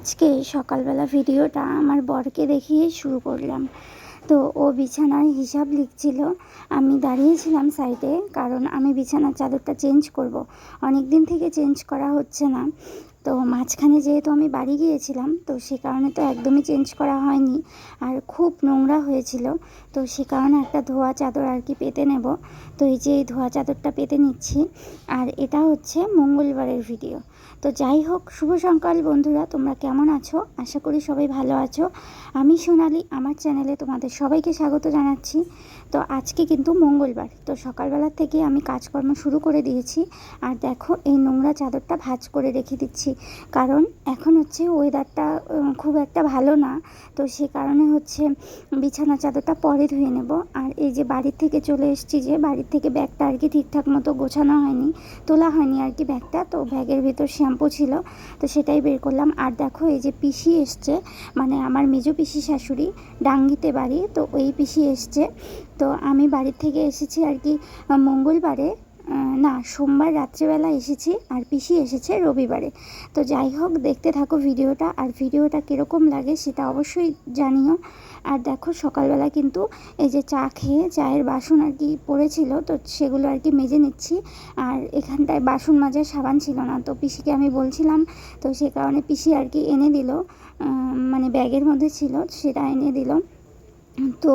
আজকে সকালবেলা ভিডিওটা আমার বরকে দেখিয়ে শুরু করলাম। তো ও বিছানার হিসাব লিখছিল। আমি দাঁড়িয়েছিলাম সাইডে, কারণ আমি বিছানার চাদরটা চেঞ্জ করব। অনেক দিন থেকে চেঞ্জ করা হচ্ছে না। তো মাঝখানে যেহেতু আমি বাড়ি গিয়েছিলাম, তো সে কারণে তো একদমই চেঞ্জ করা হয়নি, আর খুব নোংরা হয়েছিল। তো সে কারণে একটা ধোয়া চাদর আর কি পেতে নেব। তো এই যে এই ধোয়া চাদরটা পেতে নিচ্ছি। আর এটা হচ্ছে মঙ্গলবারের ভিডিও। তো যাই হোক, শুভ সকাল বন্ধুরা, তোমরা কেমন আছো? আশা করি সবাই ভালো আছো। আমি সোনালি, আমার চ্যানেলে তোমাদের সবাইকে স্বাগত জানাচ্ছি। তো আজকে কিন্তু মঙ্গলবার, তো সকালবেলার থেকে আমি কাজকর্ম শুরু করে দিয়েছি। আর দেখো, এই নোংরা চাদরটা ভাঁজ করে রেখে দিচ্ছি, কারণ এখন হচ্ছে ওয়েদারটা খুব একটা ভালো না। তো সে কারণে হচ্ছে বিছানা চাদরটা পরে ধুয়ে নেব। আর এই যে বাড়ির থেকে চলে এসেছি, যে বাড়ির থেকে ব্যাগটা আর কি ঠিকঠাক মতো গোছানো হয়নি, তোলা হয়নি আর কি ব্যাগটা। তো ব্যাগের ভিতর শ্যাম্পু ছিল, তো সেটাই বের করলাম। আর দেখো, এই যে পিসি এসছে, মানে আমার মেজো পিসি শাশুড়ি, ডাঙ্গিতে বাড়ি, তো ওই পিসি এসছে। তো আমি বাড়ির থেকে এসেছি আর কি মঙ্গলবারে, না সোমবার রাত্রিবেলা এসেছি, আর পিসি এসেছে রবিবারে। তো যাই হোক, দেখতে থাকো ভিডিওটা, আর ভিডিওটা কীরকম লাগে সেটা অবশ্যই জানিও। আর দেখো, সকালবেলা কিন্তু এই যে চা খেয়ে চায়ের বাসন আর কি পড়েছিল, তো সেগুলো আর কি মেজে নিচ্ছি। আর এখানটায় বাসন মাজার সাবান ছিল না, তো পিসিকে আমি বলছিলাম, তো সে কারণে পিসি আর কি এনে দিল, মানে ব্যাগের মধ্যে ছিল, সেটা এনে দিল। তো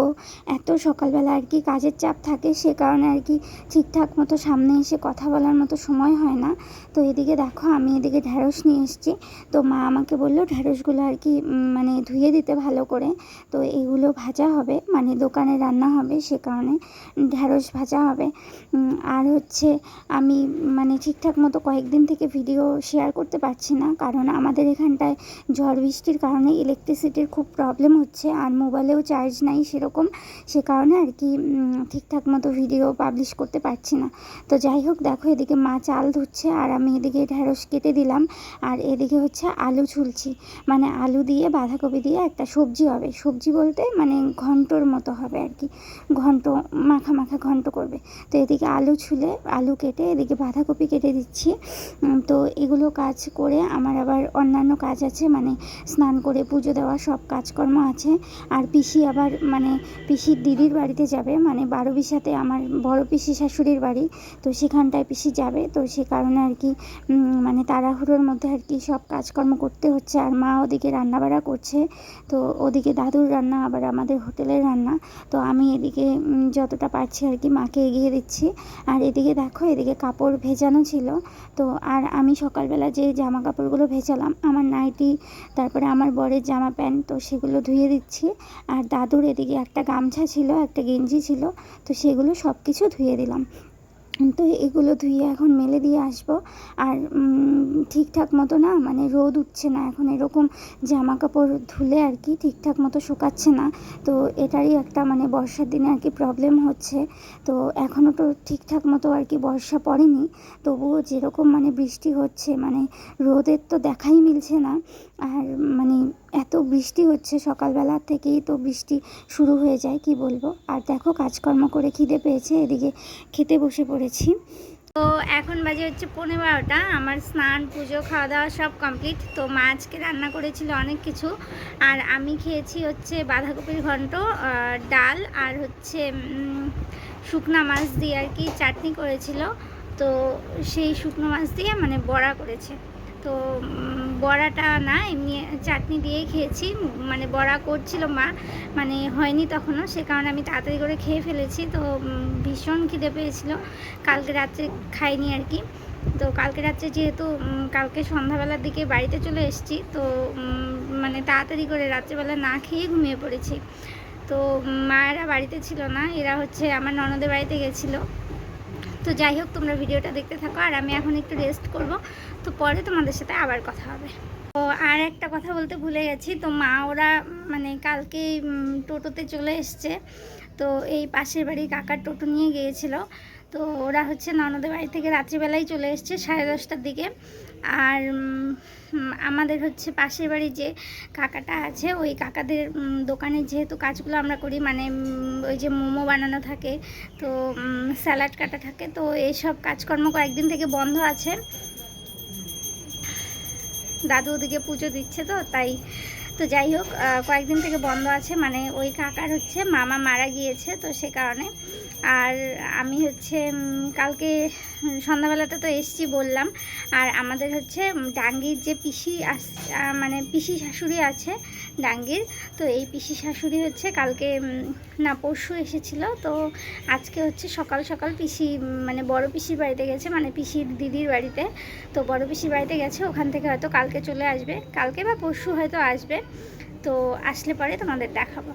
এত সকালবেলা আর কি কাজের চাপ থাকে, সে কারণে আর কি ঠিকঠাক মতো সামনে এসে কথা বলার মতো সময় হয় না। তো এদিকে দেখো, আমি এদিকে ঢ্যাঁড়স নিয়ে এসেছি। তো মা আমাকে বললো ঢ্যাঁড়সগুলো আর কি মানে ধুয়ে দিতে ভালো করে। তো এগুলো ভাজা হবে, মানে দোকানে রান্না হবে, সে কারণে ঢ্যাঁড়স ভাজা হবে। আর হচ্ছে আমি মানে ঠিকঠাক মতো কয়েকদিন থেকে ভিডিও শেয়ার করতে পারছি না, কারণ আমাদের এখানটায় ঝড় বৃষ্টির কারণে ইলেকট্রিসিটির খুব প্রবলেম হচ্ছে, আর মোবাইলেও চার্জ নাই সেরকম। সে কারণে আর কি ঠিকঠাক মতো ভিডিও পাবলিশ করতে পারছি না। তো যাই হোক, দেখো এদিকে মা চাল ধুচ্ছে, আর আমি এদিকে ঢ্যাঁড়স কেটে দিলাম। আর এদিকে হচ্ছে আলু ছুলছি, মানে আলু দিয়ে বাঁধাকপি দিয়ে একটা সবজি হবে। সবজি বলতে মানে ঘন্টর মতো হবে আর কি, ঘন্ট, মাখা মাখা ঘন্ট করবে। তো এদিকে আলু ছুলে আলু কেটে এদিকে বাঁধাকপি কেটে দিচ্ছি। তো এগুলো কাজ করে আমার আবার অন্যান্য কাজ আছে, মানে স্নান করে পুজো দেওয়া সব কাজকর্ম আছে। আর পিসি আবার মানে পিসির দিদির বাড়িতে যাবে, মানে 12-বিশাতে আমার বড় পিসি শাশুড়ির বাড়ি, তো সেখানটায় পিসি যাবে। তো সে কারণে আর কি মানে তাড়াহুড়োর মধ্যে আর কি সব কাজকর্ম করতে হচ্ছে। আর মা ওদিকে রান্নাবাড়া করছে, তো ওদিকে দাদুর রান্না, আবার আমাদের হোটেলের রান্না। তো আমি এদিকে যতটা পারছি আর কি মাকে এগিয়ে দিচ্ছি। আর এদিকে দেখো, এদিকে কাপড় ভেজানো ছিল। তো আর আমি সকালবেলা যে জামা কাপড়গুলো ভেজালাম, আমার নাইটি, তারপরে আমার বরের জামা প্যান্ট, তো সেগুলো ধুয়ে দিচ্ছি। আর দাদুর এদিকে একটা গামছা ছিল, একটা গেঞ্জি ছিল, তো সেগুলো সব কিছু ধুয়ে দিলাম। তো এগুলো ধুয়ে এখন মেলে দিয়ে আসবো। আর ঠিকঠাক মতো না, মানে রোদ উঠছে না এখন, এরকম জামা কাপড় ধুলে আর কি ঠিকঠাক মতো শুকাচ্ছে না। তো এটারই একটা মানে বর্ষার দিনে আর কি প্রবলেম হচ্ছে। তো এখনও তো ঠিকঠাক মতো আর কি বর্ষা পড়েনি, তবুও যেরকম মানে বৃষ্টি হচ্ছে, মানে রোদের তো দেখাই মিলছে না। আর মানে এত বৃষ্টি হচ্ছে, সকালবেলা থেকেই তো বৃষ্টি শুরু হয়ে যায়, কি বলবো। আর দেখো, কাজকর্ম করে খিদে পেয়েছে, এদিকে খেতে বসে পড়েছি। তো এখন বাজে হচ্ছে 11:15। আমার স্নান, পুজো, খাওয়া দাওয়া সব কমপ্লিট। তো মা আজকে রান্না করেছিল অনেক কিছু, আর আমি খেয়েছি হচ্ছে বাঁধাকপির ঘন্ট, ডাল, আর হচ্ছে শুকনা মাছ দিয়ে আর কি চাটনি করেছিল। তো সেই শুকনো মাছ দিয়ে মানে বড়া করেছে। তো বড়াটা না, এমনি চাটনি দিয়েই খেয়েছি। মানে বড়া করছিল মা, মানে হয়নি তখনও, সে কারণে আমি তাড়াতাড়ি করে খেয়ে ফেলেছি। তো ভীষণ খিদে পেয়েছিল, কালকে রাত্রে খাইনি আর কি। তো কালকে রাত্রে যেহেতু কালকে সন্ধ্যাবেলার দিকে বাড়িতে চলে এসেছি, তো মানে তাড়াতাড়ি করে রাত্রেবেলা না খেয়ে ঘুমিয়ে পড়েছি। তো মায়েরা বাড়িতে ছিল না, এরা হচ্ছে আমার ননদের বাড়িতে গেছিলো। তো যাই হোক, তোমরা ভিডিওটা দেখতে থাকো, আর আমি এখন একটু রেস্ট করব। তো পরে তোমাদের সাথে আবার কথা হবে। তো আর একটা কথা বলতে ভুলে গেছি, তো মা ওরা মানে কালকে টোটোতে চলে এসছে। তো এই পাশের বাড়ি কাকার টোটো নিয়ে গিয়েছিল। তো ওরা হচ্ছে ননদের বাড়ি থেকে রাত্রিবেলায় চলে এসছে 10:30টার দিকে। আর আমাদের হচ্ছে পাশের বাড়ি যে কাকাটা আছে, ওই কাকাদের দোকানে যেহেতু কাজগুলো আমরা করি, মানে ওই যে মোমো বানানো থাকে, তো স্যালাড কাটা থাকে, তো এইসব কাজকর্ম কয়েকদিন থেকে বন্ধ আছে। দাদু ওদিকে পুজো দিচ্ছে তো তাই। তো যাই হোক, কয়েকদিন থেকে বন্ধ আছে, মানে ওই কাকার হচ্ছে মামা মারা গিয়েছে তো সে কারণে। আর আমি হচ্ছে কালকে সন্ধ্যাবেলাতে তো এসছি বললাম। আর আমাদের হচ্ছে ডাঙ্গির যে পিসি মানে পিসি শাশুড়ি আছে ডাঙ্গির, তো এই পিসি শাশুড়ি হচ্ছে কালকে না পরশু এসেছিল। তো আজকে হচ্ছে সকাল সকাল পিসি মানে বড় পিসির বাড়িতে গেছে, মানে পিসির দিদির বাড়িতে। তো বড় পিসির বাড়িতে গেছে, ওখান থেকে হয়তো কালকে চলে আসবে, কালকে বা পরশু হয়তো আসবে। তো আসলে পরে তোমাদের দেখাবো।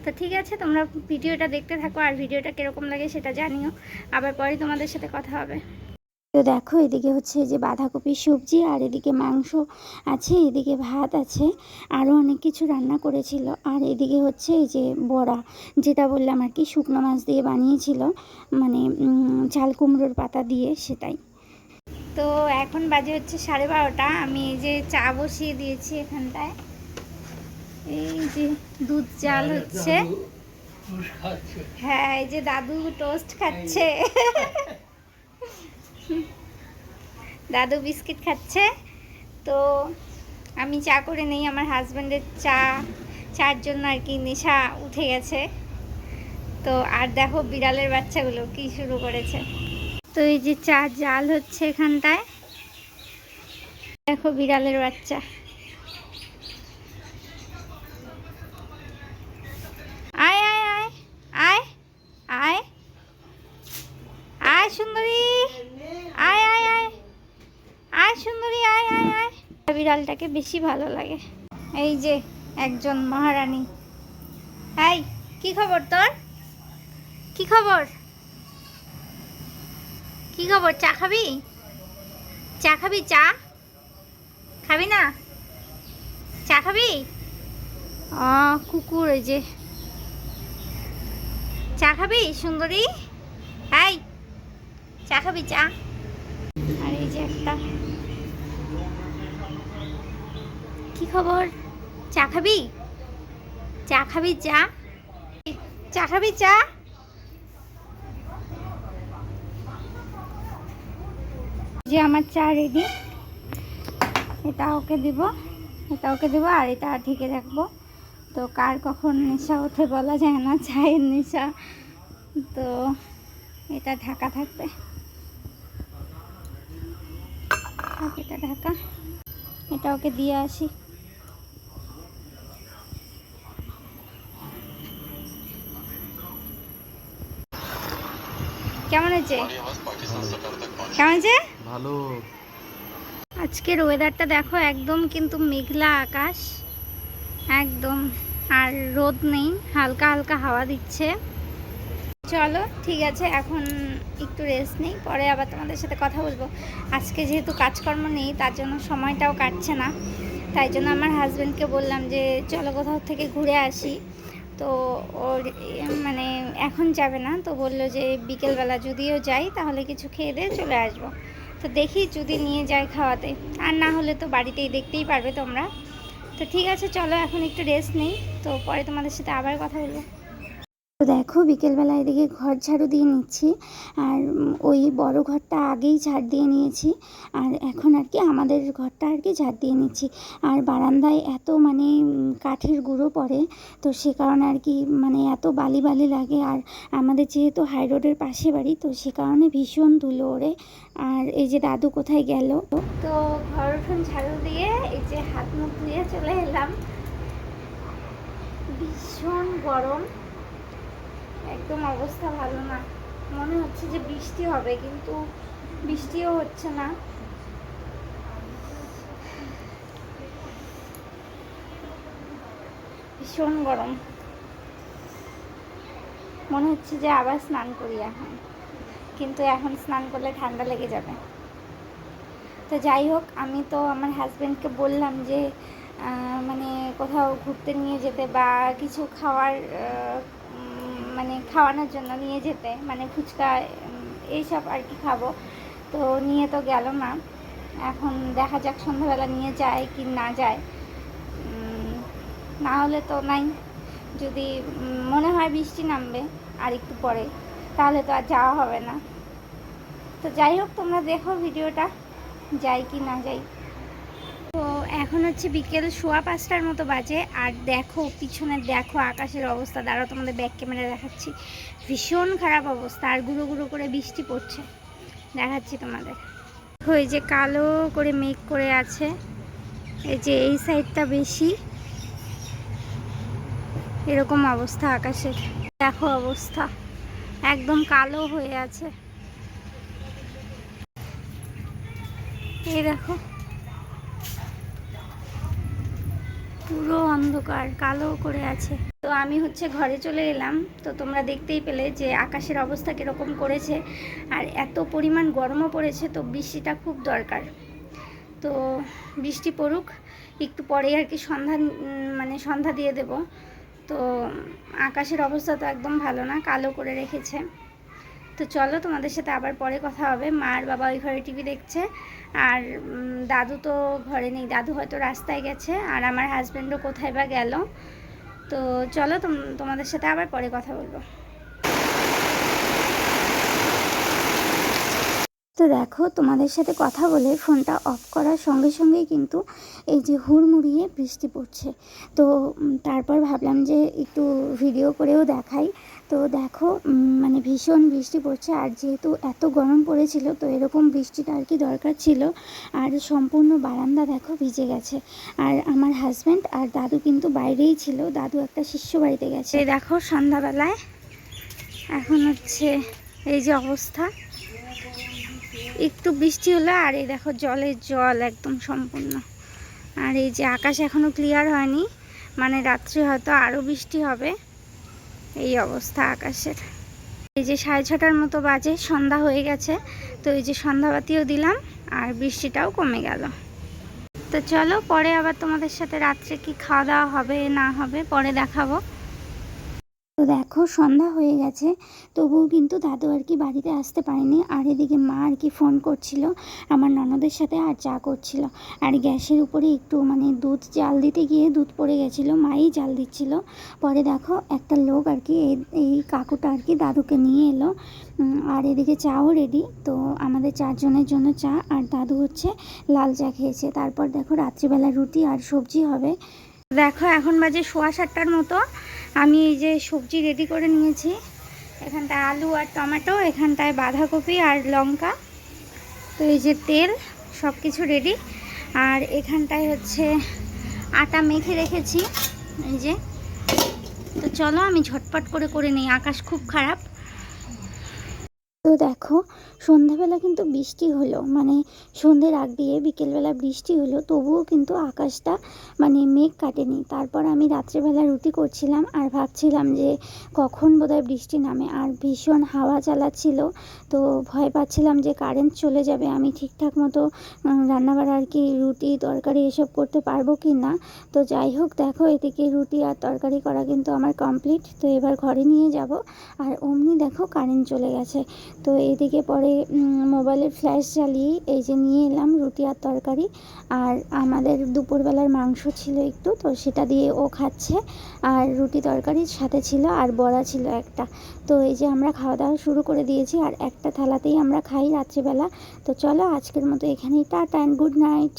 তো ঠিক আছে, তোমরা ভিডিওটা দেখতে থাকো, আর ভিডিওটা কীরকম লাগে সেটা জানিও। আবার পরে তোমাদের সাথে কথা হবে। তো দেখো, এদিকে হচ্ছে যে বাঁধাকপির সবজি, আর এদিকে মাংস আছে, এদিকে ভাত আছে, আরও অনেক কিছু রান্না করেছিল। আর এদিকে হচ্ছে এই যে বড়া, যেটা বললাম আর কি, শুকনো মাছ দিয়ে বানিয়েছিল, মানে চাল কুমড়োর পাতা দিয়ে, সেটাই। তো এখন বাজে হচ্ছে 12:30। আমি এই যে চা বসিয়ে দিয়েছি এখানটায়। এই যে দুধ জাল হচ্ছে। হ্যাঁ, এই যে দাদু টোস্ট খাচ্ছে। দাদু বিস্কিট খাচ্ছে। তো আমি চা করে নেই, আমার হাজব্যান্ডের চার জন্য আর কি নেশা উঠে গেছে। তো আর দেখো বিড়ালের বাচ্চাগুলো কি শুরু করেছে। তো এই যে চা জাল হচ্ছে এখানটায়, দেখো বিড়ালের বাচ্চা। আয় আয় আয় আয় আয় আয় সুন্দরী, আয় আয় আয় আয় সুন্দরী, আয় আয় আয়। বিড়ালটাকে বেশি ভালো লাগে। এই যে একজন মহারানী। এই কি খবর তোর? কি খবর? কি খবর? চা খাবি? চা খাবি? চা খাবি না? চা খাবি? কুকুর, এই যে চা খাবি সুন্দরী? এই চা খাবি? চা। আর এই যে একটা, কি খবর? চা খাবি? চা খাবি? চা চা খাবি? চা। যে আমার চা রেডি, এটা ওকে দিব, এটা ওকে দেবো, আর এটা ঢেকে রাখবো। তো কার কখন নেশা ওঠে বলা যায় না, চায়ের নেশা। তো এটা ঢাকা থাকবে, এটা ঢাকা, এটা ওকে দিয়ে আসি। কেমন হয়েছে? কেমন হয়েছে? ভালো। আজকের ওয়েদারটা দেখো, একদম কিন্তু মেঘলা আকাশ একদম, আর রোদ নেই, হালকা হালকা হাওয়া দিচ্ছে। চলো ঠিক আছে, এখন একটু রেস্ট নেই, পরে আবার তোমাদের সাথে কথা বলবো। আজকে যেহেতু কাজকর্ম নেই, তার জন্য সময়টাও কাটছে না, তাই জন্য আমার হাজব্যান্ডকে বললাম যে চলো কোথাও থেকে ঘুরে আসি। তো ওর মানে এখন যাবে না, তো বললো যে বিকেলবেলা যদিও যাই তাহলে কিছু খেয়ে দিয়ে চলে আসবো। তো দেখি যদি নিয়ে যাই খাওয়াতে, আর না হলে তো বাড়িতেই দেখতেই পারবে তোমরা। তো ঠিক আছে, চলো এখন একটু রেস্ট নেই, তো পরে তোমাদের সাথে আবার কথা বলবো। তো দেখো, বিকেলবেলা এদিকে ঘর ঝাড়ু দিয়ে নিচ্ছি, আর ওই বড় ঘরটা আগেই ঝাড় দিয়ে নিয়েছি, আর এখন আর কি আমাদের ঘরটা আর কি ঝাড় দিয়ে নিচ্ছি। আর বারান্দায় এত মানে কাঠের গুঁড়ো পড়ে, তো সে কারণে আর কি মানে এত বালি বালি লাগে। আর আমাদের যেহেতু হাই রোডের পাশে বাড়ি, তো সে কারণে ভীষণ ধুলো ওড়ে। আর এই যে দাদু কোথায় গেল। তো ঘর উঠোন ঝাড়ু দিয়ে এই যে হাত মুখ ধুয়ে চলে এলাম। ভীষণ গরম, একদম অবস্থা ভালো না, মনে হচ্ছে যে বৃষ্টি হবে, কিন্তু বৃষ্টিও হচ্ছে না। ভীষণ গরম, মনে হচ্ছে যে আবার স্নান করি এখন, কিন্তু এখন স্নান করলে ঠান্ডা লেগে যাবে। তো যাই হোক, আমি তো আমার হাজব্যান্ডকে বললাম যে মানে কোথাও ঘুরতে নিয়ে যেতে বা কিছু খাওয়ার মানে খাওয়ানোর জন্য নিয়ে যেতে, মানে ফুচকা এইসব আর কি খাবো। তো নিয়ে তো গেল না, এখন দেখা যাক সন্ধ্যাবেলা নিয়ে যায় কি না যায়। না হলে তো নাই, যদি মনে হয় বৃষ্টি নামবে আর একটু পরে, তাহলে তো আর যাওয়া হবে না। তো যাই হোক, তোমরা দেখো ভিডিওটা, যাই কি না যাই। তো এখন হচ্ছে বিকেল 5:15 মতো বাজে, আর দেখো পিছনে দেখো আকাশের অবস্থা। দাঁড়াও তোমাদের ব্যাক ক্যামেরা দেখাচ্ছি। ভীষণ খারাপ অবস্থা, আর গুঁড়ো গুঁড়ো করে বৃষ্টি পড়ছে, দেখাচ্ছি তোমাদের। ওই যে কালো করে মেঘ করে আছে, এই যে এই সাইডটা বেশি এরকম অবস্থা আকাশের। দেখো অবস্থা একদম কালো হয়ে আছে, এই দেখো পুরো অন্ধকার কালো করে আছে। তো আমি হচ্ছে ঘরে চলে এলাম। তো তোমরা দেখতেই পেলে যে আকাশের অবস্থা কীরকম করেছে, আর এত পরিমাণ গরমও পড়েছে। তো বৃষ্টিটা খুব দরকার, তো বৃষ্টি পড়ুক একটু পরেই আর কি। সন্ধ্যা দিয়ে দেব। তো আকাশের অবস্থা তো একদম ভালো না, কালো করে রেখেছে। তো চলো তোমাদের সাথে আবার পরে কথা হবে। মা আর বাবা ওই ঘরে টিভি দেখছে, আর দাদু তো ঘরে নেই, দাদু হয়তো রাস্তায় গেছে, আর আমার হাজব্যান্ডও কোথায় বা গেল। তো চলো তোমাদের সাথে আবার পরে কথা বলবো। তো দেখো তোমাদের সাথে কথা বলে ফোনটা অফ করার সঙ্গে সঙ্গেই কিন্তু এই যে হুড়মুড়িয়ে বৃষ্টি পড়ছে। তো তারপর ভাবলাম যে একটু ভিডিও করেও দেখাই। তো দেখো ভীষণ বৃষ্টি পড়ছে, আর যেহেতু এত গরম পড়েছিল তো এরকম বৃষ্টিটা আর কি দরকার ছিল। আর সম্পূর্ণ বারান্দা দেখো ভিজে গেছে। আর আমার হাজব্যান্ড আর দাদু কিন্তু বাইরেই ছিল, দাদু একটা শিষ্য বাড়িতে গেছে। এই দেখো সন্ধ্যাবেলায় এখন হচ্ছে এই যে অবস্থা, একটু বৃষ্টি হলো আর এই দেখো জলের জল একদম সম্পূর্ণ। আর এই যে আকাশ এখনও ক্লিয়ার হয়নি, রাত্রে হয়তো আরও বৃষ্টি হবে, এই অবস্থা আকাশের। এই যে 6:30 মতো বাজে, সন্ধ্যা হয়ে গেছে। তো এই যে সন্ধ্যাবাতিও দিলাম আর বৃষ্টিটাও কমে গেল। তো চলো পরে আবার তোমাদের সাথে রাত্রে কি খাওয়া দাওয়া হবে না হবে পরে দেখাবো। তো দেখো সন্ধ্যা হয়ে গেছে, তবুও কিন্তু দাদু আর কি বাড়িতে আসতে পারেনি। আর এদিকে মা আর কি ফোন করছিল আমার ননদের সাথে, আর চা করছিল। আর গ্যাসের উপরে একটু দুধ জাল দিতে গিয়ে দুধ পড়ে গেছিলো, মাই জাল দিচ্ছিল। পরে দেখো একটা লোক আর কি এই কাকুটা আর কি দাদুকে নিয়ে এলো। আর এদিকে চাও রেডি। তো আমাদের 4 জনের জন্য চা, আর দাদু হচ্ছে লাল চা খেয়েছে। তারপর দেখো রাত্রিবেলা রুটি আর সবজি হবে। দেখো এখন বাজে 7:15 মতো। আমি এই যে সবজি রেডি করে নিয়েছি, এখানটায় আলু আর টমেটো, এখানটায় বাঁধাকপি আর লঙ্কা। তো এই যে তেল, সব কিছু রেডি। আর এখানটায় হচ্ছে আটা মেখে রেখেছি এই যে। তো চলো আমি ঝটপট করে নিই, আকাশ খুব খারাপ। তো দেখো সন্ধ্যাবেলা কিন্তু বৃষ্টি হলো, সন্ধ্যের আগ দিয়ে বিকেলবেলা বৃষ্টি হলো, তবুও কিন্তু আকাশটা মেঘ কাটেনি। তারপর আমি রাত্রেবেলা রুটি করছিলাম আর ভাবছিলাম যে কখন বোধহয় বৃষ্টি নামে, আর ভীষণ হাওয়া চালাচ্ছিল। তো ভয় পাচ্ছিলাম যে কারেন্ট চলে যাবে, আমি ঠিকঠাক মতো রান্নাবাড়া আর কি রুটি তরকারি এসব করতে পারবো কি না। তো যাই হোক দেখো এদিকে রুটি আর তরকারি করা কিন্তু আমার কমপ্লিট। তো এবার ঘরে নিয়ে যাব, আর অমনি দেখো কারেন্ট চলে গেছে। তো এদিকে পরে মোবাইলের ফ্ল্যাশ জ্বালিয়ে এই যে নিয়ে এলাম রুটি আর তরকারি। আর আমাদের দুপুরবেলার মাংস ছিল একটু, তো সেটা দিয়ে ও খাচ্ছে। আর রুটি তরকারির সাথে ছিল আর বড়া ছিল একটা। তো এই যে আমরা খাওয়া দাওয়া শুরু করে দিয়েছি, আর একটা থালাতেই আমরা খাই রাত্রিবেলা। তো চলো আজকের মতো এখানেই, টাটা অ্যান্ড গুড নাইট।